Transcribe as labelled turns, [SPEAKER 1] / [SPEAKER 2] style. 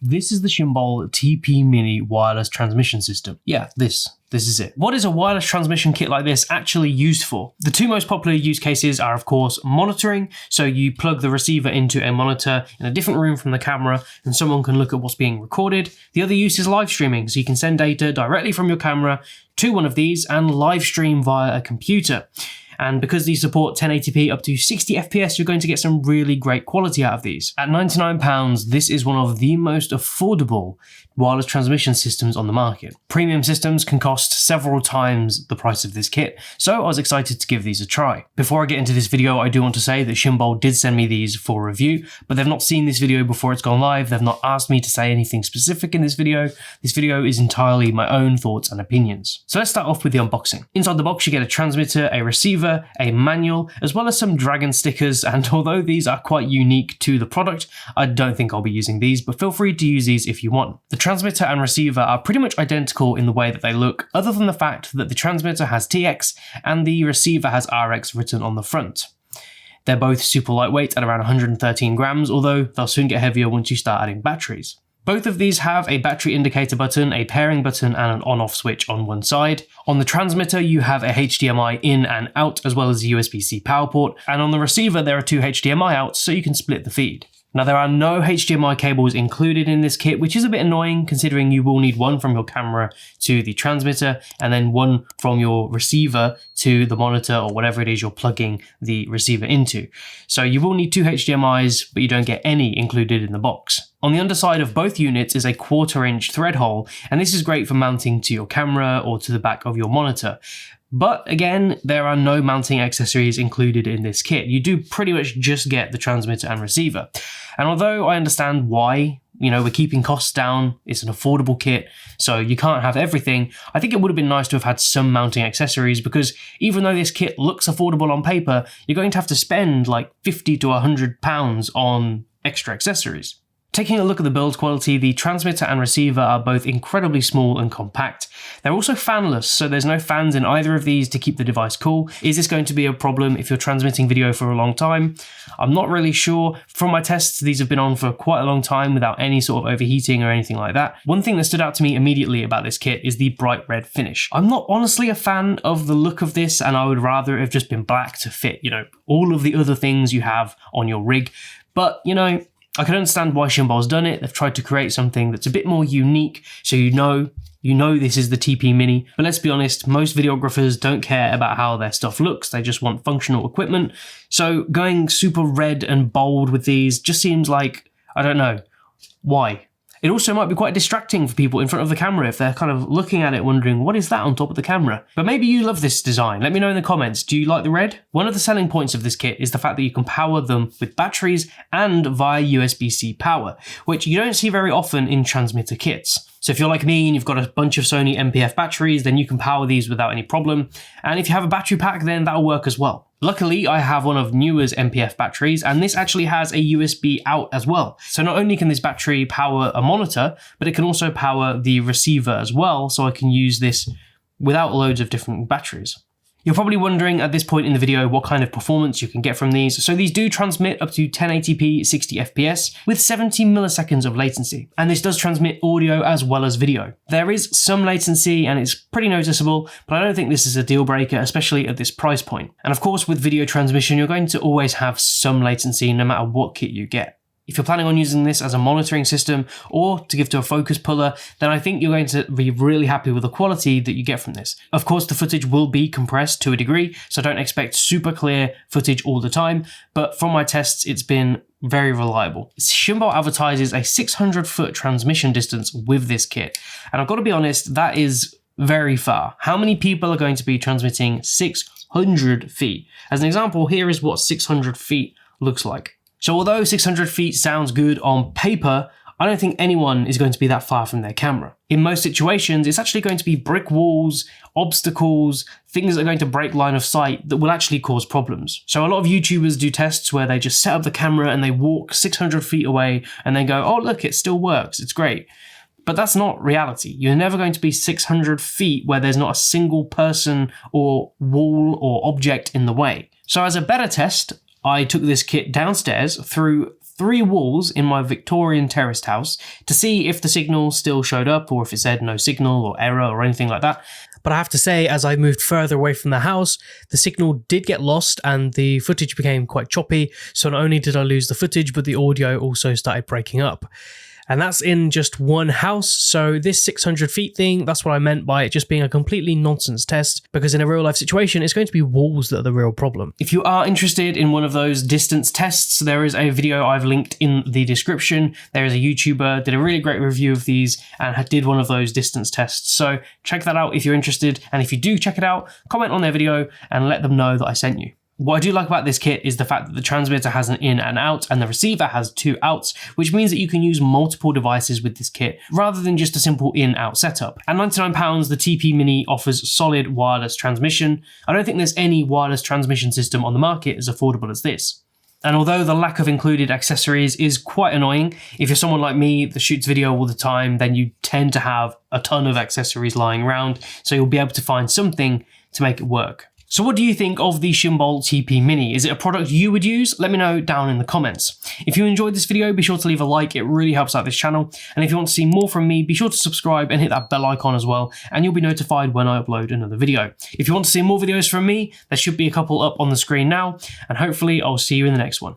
[SPEAKER 1] This is the Shimbol TP Mini wireless transmission system. Yeah, this is it. What is a wireless transmission kit like this actually used for? The two most popular use cases are, of course, monitoring. So you plug the receiver into a monitor in a different room from the camera and someone can look at what's being recorded. The other use is live streaming. So you can send data directly from your camera to one of these and live stream via a computer. And because these support 1080p up to 60 FPS, you're going to get some really great quality out of these. At £99, this is one of the most affordable wireless transmission systems on the market. Premium systems can cost several times the price of this kit, so I was excited to give these a try. Before I get into this video, I do want to say that Shimbol did send me these for review, but they've not seen this video before it's gone live. They've not asked me to say anything specific in this video. This video is entirely my own thoughts and opinions. So let's start off with the unboxing. Inside the box, you get a transmitter, a receiver, a manual, as well as some dragon stickers, and although these are quite unique to the product, I don't think I'll be using these, but feel free to use these if you want. The transmitter and receiver are pretty much identical in the way that they look, other than the fact that the transmitter has TX and the receiver has RX written on the front. They're both super lightweight at around 113 grams, although they'll soon get heavier once you start adding batteries. Both of these have a battery indicator button, a pairing button, and an on-off switch on one side. On the transmitter, you have a HDMI in and out, as well as a USB-C power port, and on the receiver, there are two HDMI outs, so you can split the feed. Now, there are no HDMI cables included in this kit, which is a bit annoying considering you will need one from your camera to the transmitter and then one from your receiver to the monitor or whatever it is you're plugging the receiver into. So you will need two HDMIs, but you don't get any included in the box. On the underside of both units is a 1/4-inch thread hole, and this is great for mounting to your camera or to the back of your monitor. But again, there are no mounting accessories included in this kit. You do pretty much just get the transmitter and receiver. And although I understand why, we're keeping costs down, it's an affordable kit, so you can't have everything, I think it would have been nice to have had some mounting accessories, because even though this kit looks affordable on paper, you're going to have to spend like £50 to £100 on extra accessories. Taking a look at the build quality, the transmitter and receiver are both incredibly small and compact. They're also fanless, so there's no fans in either of these to keep the device cool. Is this going to be a problem if you're transmitting video for a long time? I'm not really sure. From my tests, these have been on for quite a long time without any sort of overheating or anything like that. One thing that stood out to me immediately about this kit is the bright red finish. I'm not honestly a fan of the look of this, and I would rather it have just been black to fit, all of the other things you have on your rig. But, I can understand why Shimbol's done it. They've tried to create something that's a bit more unique, so you know this is the TP Mini. But let's be honest, most videographers don't care about how their stuff looks. They just want functional equipment. So going super red and bold with these just seems like, I don't know, why? It also might be quite distracting for people in front of the camera if they're kind of looking at it wondering, what is that on top of the camera? But maybe you love this design. Let me know in the comments. Do you like the red? One of the selling points of this kit is the fact that you can power them with batteries and via USB-C power, which you don't see very often in transmitter kits. So if you're like me and you've got a bunch of Sony MPF batteries, then you can power these without any problem. And if you have a battery pack, then that'll work as well. Luckily, I have one of Newer's MPF batteries, and this actually has a USB out as well. So not only can this battery power a monitor, but it can also power the receiver as well, so I can use this without loads of different batteries. You're probably wondering at this point in the video what kind of performance you can get from these. So these do transmit up to 1080p 60 FPS with 70 milliseconds of latency. And this does transmit audio as well as video. There is some latency and it's pretty noticeable, but I don't think this is a deal breaker, especially at this price point. And of course, with video transmission, you're going to always have some latency no matter what kit you get. If you're planning on using this as a monitoring system or to give to a focus puller, then I think you're going to be really happy with the quality that you get from this. Of course, the footage will be compressed to a degree, so don't expect super clear footage all the time, but from my tests, it's been very reliable. Shimbol advertises a 600-foot transmission distance with this kit, and I've got to be honest, that is very far. How many people are going to be transmitting 600 feet? As an example, here is what 600 feet looks like. So although 600 feet sounds good on paper, I don't think anyone is going to be that far from their camera. In most situations, it's actually going to be brick walls, obstacles, things that are going to break line of sight that will actually cause problems. So a lot of YouTubers do tests where they just set up the camera and they walk 600 feet away and then go, oh look, it still works, it's great. But that's not reality. You're never going to be 600 feet where there's not a single person or wall or object in the way. So as a better test, I took this kit downstairs through 3 walls in my Victorian terraced house to see if the signal still showed up or if it said no signal or error or anything like that. But I have to say, as I moved further away from the house, the signal did get lost and the footage became quite choppy. So not only did I lose the footage, but the audio also started breaking up. And that's in just one house. So this 600 feet thing, that's what I meant by it just being a completely nonsense test, because in a real life situation, it's going to be walls that are the real problem. If you are interested in one of those distance tests, there is a video I've linked in the description. There is a YouTuber, did a really great review of these and did one of those distance tests. So check that out if you're interested. And if you do check it out, comment on their video and let them know that I sent you. What I do like about this kit is the fact that the transmitter has an in and out and the receiver has 2 outs, which means that you can use multiple devices with this kit rather than just a simple in-out setup. At £99, the TP Mini offers solid wireless transmission. I don't think there's any wireless transmission system on the market as affordable as this. And although the lack of included accessories is quite annoying, if you're someone like me that shoots video all the time, then you tend to have a ton of accessories lying around, so you'll be able to find something to make it work. So what do you think of the Shimbol TP Mini? Is it a product you would use? Let me know down in the comments. If you enjoyed this video, be sure to leave a like, it really helps out this channel. And if you want to see more from me, be sure to subscribe and hit that bell icon as well, and you'll be notified when I upload another video. If you want to see more videos from me, there should be a couple up on the screen now, and hopefully I'll see you in the next one.